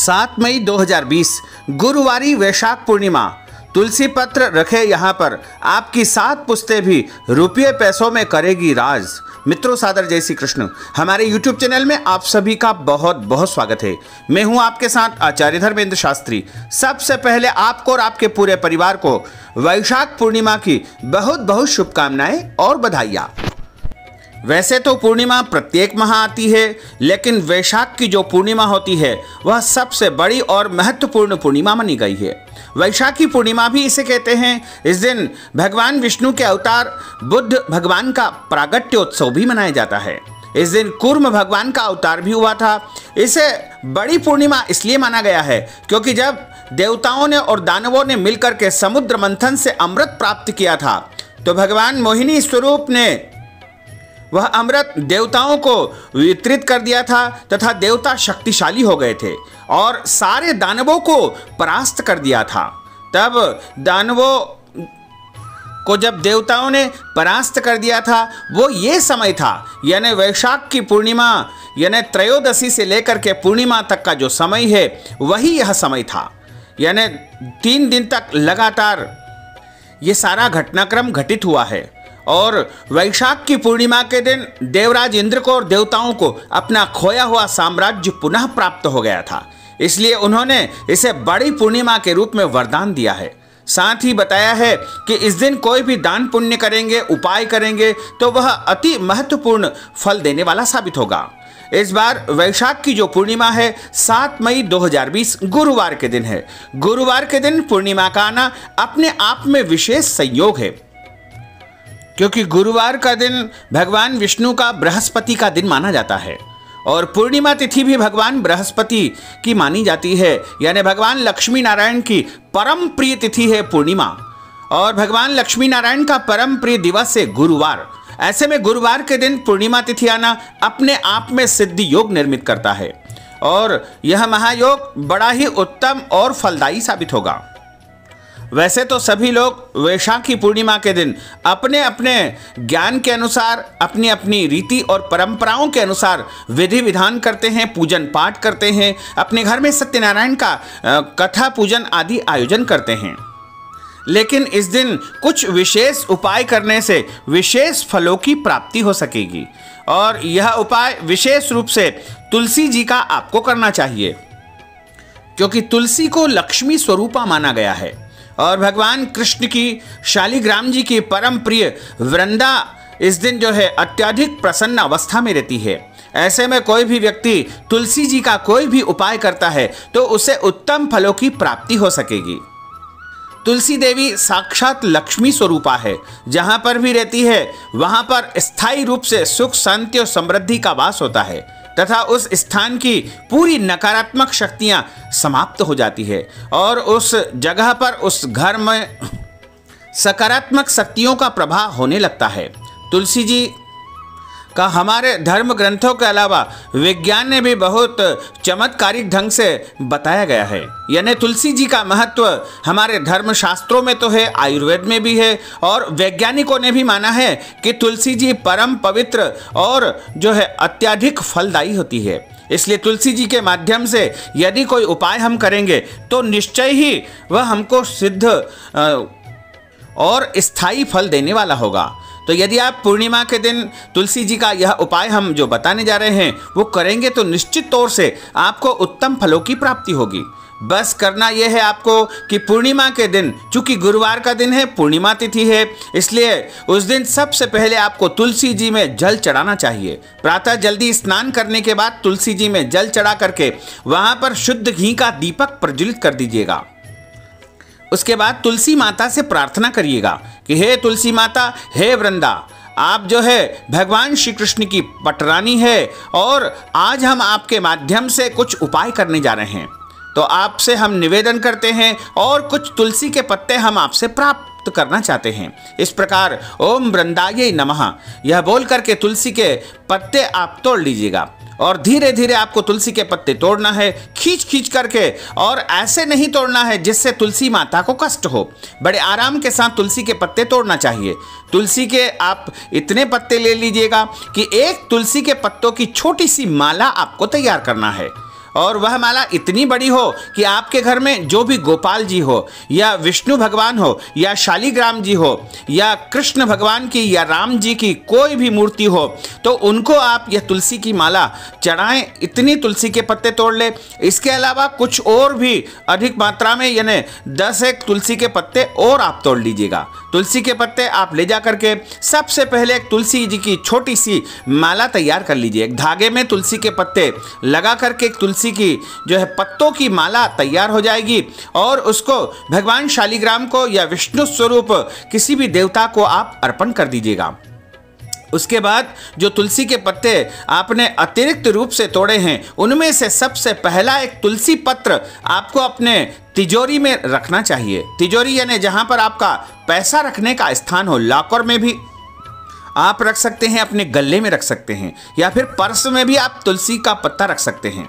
7 मई 2020 गुरुवारी वैशाख पूर्णिमा। तुलसी पत्र रखे यहाँ पर, आपकी 7 पुश्तें भी रुपये पैसों में करेगी राज। मित्रों, सादर जय श्री कृष्ण। हमारे YouTube चैनल में आप सभी का बहुत बहुत स्वागत है। मैं हूं आपके साथ आचार्य धर्मेंद्र शास्त्री। सबसे पहले आपको और आपके पूरे परिवार को वैशाख पूर्णिमा की बहुत बहुत शुभकामनाएं और बधाइयाँ। वैसे तो पूर्णिमा प्रत्येक माह आती है, लेकिन वैशाख की जो पूर्णिमा होती है वह सबसे बड़ी और महत्वपूर्ण पूर्णिमा मानी गई है। वैशाखी पूर्णिमा भी इसे कहते हैं। इस दिन भगवान विष्णु के अवतार बुद्ध भगवान का प्रागट्योत्सव भी मनाया जाता है। इस दिन कूर्म भगवान का अवतार भी हुआ था। इसे बड़ी पूर्णिमा इसलिए माना गया है क्योंकि जब देवताओं ने और दानवों ने मिलकर के समुद्र मंथन से अमृत प्राप्त किया था, तो भगवान मोहिनी स्वरूप ने वह अमृत देवताओं को वितरित कर दिया था तथा देवता शक्तिशाली हो गए थे और सारे दानवों को परास्त कर दिया था। तब दानवों को जब देवताओं ने परास्त कर दिया था, वो ये समय था, यानी वैशाख की पूर्णिमा यानी त्रयोदशी से लेकर के पूर्णिमा तक का जो समय है वही यह समय था। यानी 3 दिन तक लगातार ये सारा घटनाक्रम घटित हुआ है। और वैशाख की पूर्णिमा के दिन देवराज इंद्र को और देवताओं को अपना खोया हुआ साम्राज्य पुनः प्राप्त हो गया था, इसलिए उन्होंने इसे बड़ी पूर्णिमा के रूप में वरदान दिया है। साथ ही बताया है कि इस दिन कोई भी दान पुण्य करेंगे, उपाय करेंगे तो वह अति महत्वपूर्ण फल देने वाला साबित होगा। इस बार वैशाख की जो पूर्णिमा है 7 मई 2020 गुरुवार के दिन है। गुरुवार के दिन पूर्णिमा का आना अपने आप में विशेष संयोग है, क्योंकि गुरुवार का दिन भगवान विष्णु का बृहस्पति का दिन माना जाता है और पूर्णिमा तिथि भी भगवान बृहस्पति की मानी जाती है। यानी भगवान लक्ष्मी नारायण की परम प्रिय तिथि है पूर्णिमा और भगवान लक्ष्मी नारायण का परम प्रिय दिवस है गुरुवार। ऐसे में गुरुवार के दिन पूर्णिमा तिथि आना अपने आप में सिद्धि योग निर्मित करता है और यह महायोग बड़ा ही उत्तम और फलदायी साबित होगा। वैसे तो सभी लोग वैशाखी पूर्णिमा के दिन अपने अपने ज्ञान के अनुसार, अपनी अपनी रीति और परंपराओं के अनुसार विधि विधान करते हैं, पूजन पाठ करते हैं, अपने घर में सत्यनारायण का कथा पूजन आदि आयोजन करते हैं। लेकिन इस दिन कुछ विशेष उपाय करने से विशेष फलों की प्राप्ति हो सकेगी और यह उपाय विशेष रूप से तुलसी जी का आपको करना चाहिए, क्योंकि तुलसी को लक्ष्मी स्वरूपा माना गया है और भगवान कृष्ण की शालिग्राम जी की परम प्रिय वृंदा इस दिन जो है अत्यधिक प्रसन्न अवस्था में रहती है। ऐसे में कोई भी व्यक्ति तुलसी जी का कोई भी उपाय करता है तो उसे उत्तम फलों की प्राप्ति हो सकेगी। तुलसी देवी साक्षात लक्ष्मी स्वरूपा है। जहाँ पर भी रहती है वहाँ पर स्थायी रूप से सुख, शांति और समृद्धि का वास होता है तथा उस स्थान की पूरी नकारात्मक शक्तियां समाप्त हो जाती है और उस जगह पर, उस घर में सकारात्मक शक्तियों का प्रभाव होने लगता है। तुलसी जी का हमारे धर्म ग्रंथों के अलावा विज्ञान ने भी बहुत चमत्कारिक ढंग से बताया गया है। यानी तुलसी जी का महत्व हमारे धर्म शास्त्रों में तो है, आयुर्वेद में भी है और वैज्ञानिकों ने भी माना है कि तुलसी जी परम पवित्र और जो है अत्यधिक फलदायी होती है। इसलिए तुलसी जी के माध्यम से यदि कोई उपाय हम करेंगे तो निश्चय ही वह हमको सिद्ध और स्थायी फल देने वाला होगा। तो यदि आप पूर्णिमा के दिन तुलसी जी का यह उपाय हम जो बताने जा रहे हैं वो करेंगे तो निश्चित तौर से आपको उत्तम फलों की प्राप्ति होगी। बस करना यह है आपको कि पूर्णिमा के दिन, चूंकि गुरुवार का दिन है, पूर्णिमा तिथि है, इसलिए उस दिन सबसे पहले आपको तुलसी जी में जल चढ़ाना चाहिए। प्रातः जल्दी स्नान करने के बाद तुलसी जी में जल चढ़ा करके वहाँ पर शुद्ध घी का दीपक प्रज्वलित कर दीजिएगा। उसके बाद तुलसी माता से प्रार्थना करिएगा कि हे तुलसी माता, हे वृंदा, आप जो है भगवान श्री कृष्ण की पटरानी है और आज हम आपके माध्यम से कुछ उपाय करने जा रहे हैं, तो आपसे हम निवेदन करते हैं और कुछ तुलसी के पत्ते हम आपसे प्राप्त करना चाहते हैं। इस प्रकार ओम वृंदाय नमः यह बोल करके तुलसी के पत्ते आप तोड़ लीजिएगा और धीरे धीरे आपको तुलसी के पत्ते तोड़ना है, खींच खींच करके, और ऐसे नहीं तोड़ना है जिससे तुलसी माता को कष्ट हो। बड़े आराम के साथ तुलसी के पत्ते तोड़ना चाहिए। तुलसी के आप इतने पत्ते ले लीजिएगा कि एक तुलसी के पत्तों की छोटी सी माला आपको तैयार करना है और वह माला इतनी बड़ी हो कि आपके घर में जो भी गोपाल जी हो या विष्णु भगवान हो या शालिग्राम जी हो या कृष्ण भगवान की या राम जी की कोई भी मूर्ति हो तो उनको आप यह तुलसी की माला चढ़ाएं। इतनी तुलसी के पत्ते तोड़ ले। इसके अलावा कुछ और भी अधिक मात्रा में यानी 10 एक तुलसी के पत्ते और आप तोड़ लीजिएगा। तुलसी के पत्ते आप ले जा करके सबसे पहले एक तुलसी जी की छोटी सी माला तैयार कर लीजिए। एक धागे में तुलसी के पत्ते लगा करके एक तुलसी की जो है पत्तों की माला तैयार हो जाएगी और उसको भगवान शालिग्राम को या विष्णु स्वरूप किसी भी देवता को आप अर्पण कर दीजिएगा। उसके बाद जो तुलसी के पत्ते आपने अतिरिक्त रूप से तोड़े हैं उनमें से सबसे पहला एक तुलसी पत्र आपको अपने तिजोरी में रखना चाहिए। तिजोरी यानी जहां पर आपका पैसा रखने का स्थान हो। लॉकर में भी आप रख सकते हैं, अपने गले में रख सकते हैं या फिर पर्स में भी आप तुलसी का पत्ता रख सकते हैं।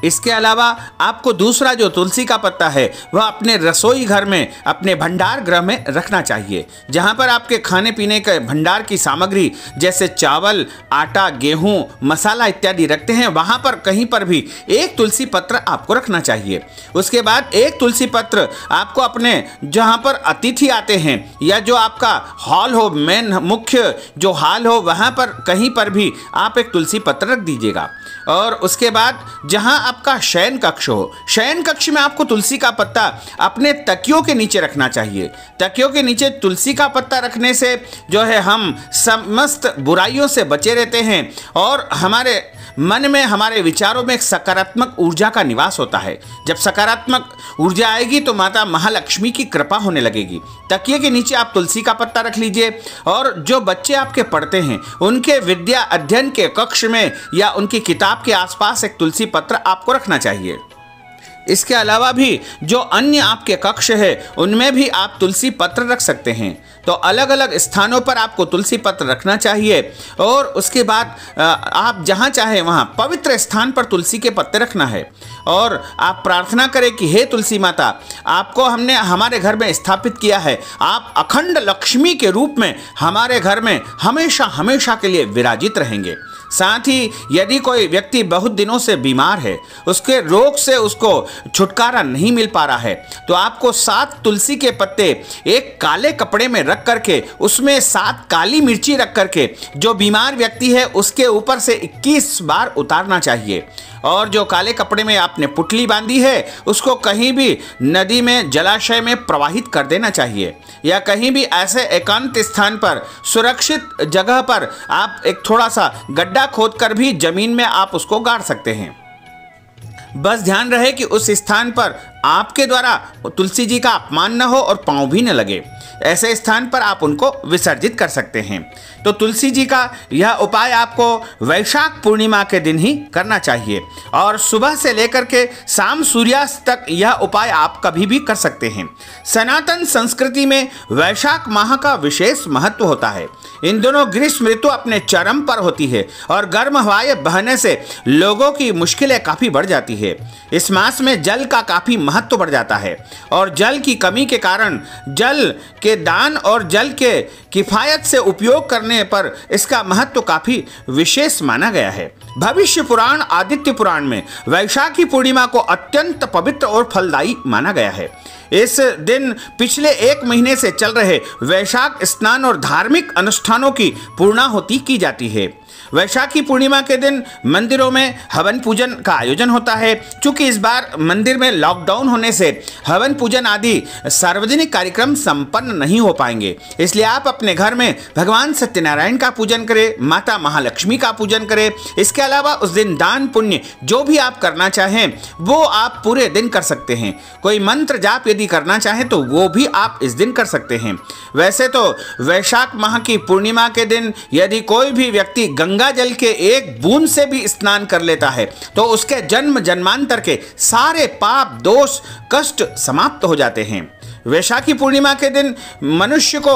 इसके अलावा आपको दूसरा जो तुलसी का पत्ता है वह अपने रसोई घर में अपने भंडार गृह में रखना चाहिए, जहां पर आपके खाने पीने के भंडार की सामग्री जैसे चावल, आटा, गेहूं, मसाला इत्यादि रखते हैं वहां पर कहीं पर भी एक तुलसी पत्र आपको रखना चाहिए। उसके बाद एक तुलसी पत्र आपको अपने जहां पर अतिथि आते हैं या जो आपका हॉल हो, मेन मुख्य जो हॉल हो वहां पर कहीं पर भी आप एक तुलसी पत्र रख दीजिएगा। और उसके बाद जहां आपका शयन कक्ष हो, शयन कक्ष में आपको तुलसी का पत्ता अपने तकियों के नीचे रखना चाहिए। तकियों के नीचे तुलसी का पत्ता रखने से जो है हम समस्त बुराइयों से बचे रहते हैं और हमारे मन में, हमारे विचारों में एक सकारात्मक ऊर्जा का निवास होता है। जब सकारात्मक ऊर्जा आएगी तो माता महालक्ष्मी की कृपा होने लगेगी। तकिए के नीचे आप तुलसी का पत्ता रख लीजिए और जो बच्चे आपके पढ़ते हैं उनके विद्या अध्ययन के कक्ष में या उनकी किताब के आसपास एक तुलसी पत्र आपको रखना चाहिए। इसके अलावा भी जो अन्य आपके कक्ष है उनमें भी आप तुलसी पत्र रख सकते हैं। तो अलग अलग स्थानों पर आपको तुलसी पत्र रखना चाहिए और उसके बाद आप जहां चाहे वहां पवित्र स्थान पर तुलसी के पत्ते रखना है और आप प्रार्थना करें कि हे तुलसी माता, आपको हमने हमारे घर में स्थापित किया है, आप अखंड लक्ष्मी के रूप में हमारे घर में हमेशा हमेशा के लिए विराजित रहेंगे। साथ ही यदि कोई व्यक्ति बहुत दिनों से बीमार है, उसके रोग से उसको छुटकारा नहीं मिल पा रहा है, तो आपको 7 तुलसी के पत्ते एक काले कपड़े में रख करके उसमें 7 काली मिर्ची रख करके जो बीमार व्यक्ति है उसके ऊपर से 21 बार उतारना चाहिए। और जो काले कपड़े में आपने पुटली बांधी है उसको कहीं भी नदी में, जलाशय में प्रवाहित कर देना चाहिए या कहीं भी ऐसे एकांत स्थान पर, सुरक्षित जगह पर आप एक थोड़ा सा गड्ढा खोदकर भी जमीन में आप उसको गाड़ सकते हैं। बस ध्यान रहे कि उस स्थान पर आपके द्वारा तुलसी जी का अपमान न हो और पांव भी न लगे। ऐसे स्थान पर आप उनको विसर्जित कर सकते हैं। तो तुलसी जी का यह उपाय आपको वैशाख पूर्णिमा के दिन ही करना चाहिए और सुबह से लेकर के शाम सूर्यास्त तक यह उपाय आप कभी भी कर सकते हैं। सनातन संस्कृति में वैशाख माह का विशेष महत्व होता है। इन दोनों ग्रीष्म ऋतु अपने चरम पर होती है और गर्म हवाएं बहने से लोगों की मुश्किलें काफ़ी बढ़ जाती है। इस मास में जल का काफ़ी महत्व बढ़ जाता है और जल की कमी के कारण जल के दान और जल के किफ़ायत से उपयोग करने पर इसका महत्व काफ़ी विशेष माना गया है। भविष्य पुराण आदित्य पुराण में वैशाखी पूर्णिमा को अत्यंत पवित्र और फलदायी माना गया है। इस दिन पिछले 1 महीने से चल रहे वैशाख स्नान और धार्मिक अनुष्ठानों की पूर्णाहुति की जाती है। वैशाखी पूर्णिमा के दिन मंदिरों में हवन पूजन का आयोजन होता है। चूंकि इस बार मंदिर में लॉकडाउन होने से हवन पूजन आदि सार्वजनिक कार्यक्रम संपन्न नहीं हो पाएंगे, इसलिए आप अपने घर में भगवान सत्यनारायण का पूजन करें, माता महालक्ष्मी का पूजन करें। इसके अलावा उस दिन दान पुण्य जो भी आप करना चाहें वो आप पूरे दिन कर सकते हैं। कोई मंत्र जाप यदि करना चाहें तो वो भी आप इस दिन कर सकते हैं। वैसे तो वैशाख माह की पूर्णिमा के दिन यदि कोई भी व्यक्ति गंगा जल के एक बूंद से भी स्नान कर लेता है तो उसके जन्म जन्मांतर के सारे पाप, दोष, कष्ट समाप्त हो जाते हैं। वैशाखी पूर्णिमा के दिन मनुष्य को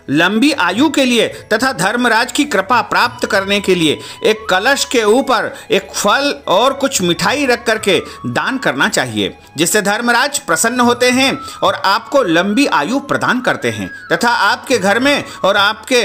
लंबी आयु के लिए तथा धर्मराज की कृपा प्राप्त करने के लिए एक कलश के ऊपर एक फल और कुछ मिठाई रख करके दान करना चाहिए, जिससे धर्मराज प्रसन्न होते हैं और आपको लंबी आयु प्रदान करते हैं तथा आपके घर में और आपके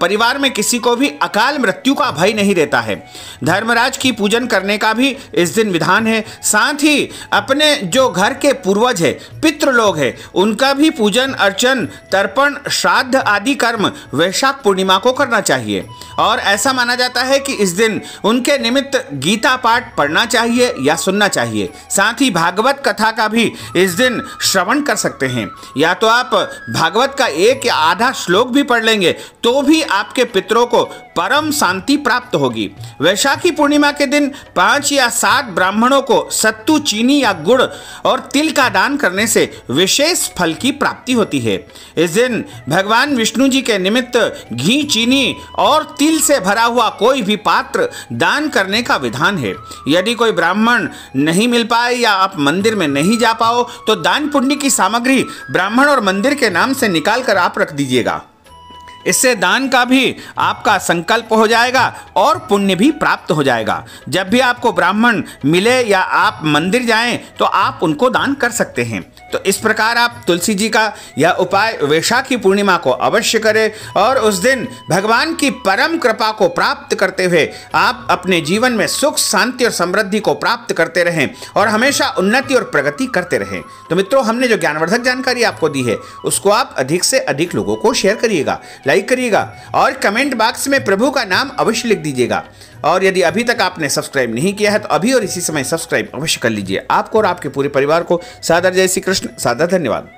परिवार में किसी को भी अकाल मृत्यु का भय नहीं रहता है। धर्मराज की पूजन करने का भी इस दिन विधान है। साथ ही अपने जो घर के पूर्वज है, पितृ लोग हैं, उनका भी पूजन अर्चन तर्पण श्राद्ध आदि कर्म वैशाख पूर्णिमा को करना चाहिए। और ऐसा माना जाता है कि इस दिन उनके निमित्त गीता पाठ पढ़ना चाहिए या सुनना चाहिए। साथ ही भागवत कथा का भी इस दिन श्रवण कर सकते हैं। या तो आप भागवत का एक या आधा श्लोक भी पढ़ लेंगे तो भी आपके पितरों को परम शांति प्राप्त होगी। वैशाखी पूर्णिमा के दिन 5 या 7 ब्राह्मणों को सत्तू, चीनी या गुड़ और तिल का दान करने से विशेष फल की प्राप्ति होती है। इस दिन भगवान विष्णु जी के निमित्त घी, चीनी और तिल से भरा हुआ कोई भी पात्र दान करने का विधान है। यदि कोई ब्राह्मण नहीं मिल पाए या आप मंदिर में नहीं जा पाओ तो दान पुण्य की सामग्री ब्राह्मण और मंदिर के नाम से निकाल कर आप रख दीजिएगा। इससे दान का भी आपका संकल्प हो जाएगा और पुण्य भी प्राप्त हो जाएगा। जब भी आपको ब्राह्मण मिले या आप मंदिर जाएं तो आप उनको दान कर सकते हैं। तो इस प्रकार आप तुलसी जी का यह उपाय वैशाखी पूर्णिमा को अवश्य करें और उस दिन भगवान की परम कृपा को प्राप्त करते हुए आप अपने जीवन में सुख, शांति और समृद्धि को प्राप्त करते रहें और हमेशा उन्नति और प्रगति करते रहें। तो मित्रों, हमने जो ज्ञानवर्धक जानकारी आपको दी है उसको आप अधिक से अधिक लोगों को शेयर करिएगा, लाइक करिएगा और कमेंट बॉक्स में प्रभु का नाम अवश्य लिख दीजिएगा। और यदि अभी तक आपने सब्सक्राइब नहीं किया है तो अभी और इसी समय सब्सक्राइब अवश्य कर लीजिए। आपको और आपके पूरे परिवार को सादर जय श्री कृष्ण, सादर धन्यवाद।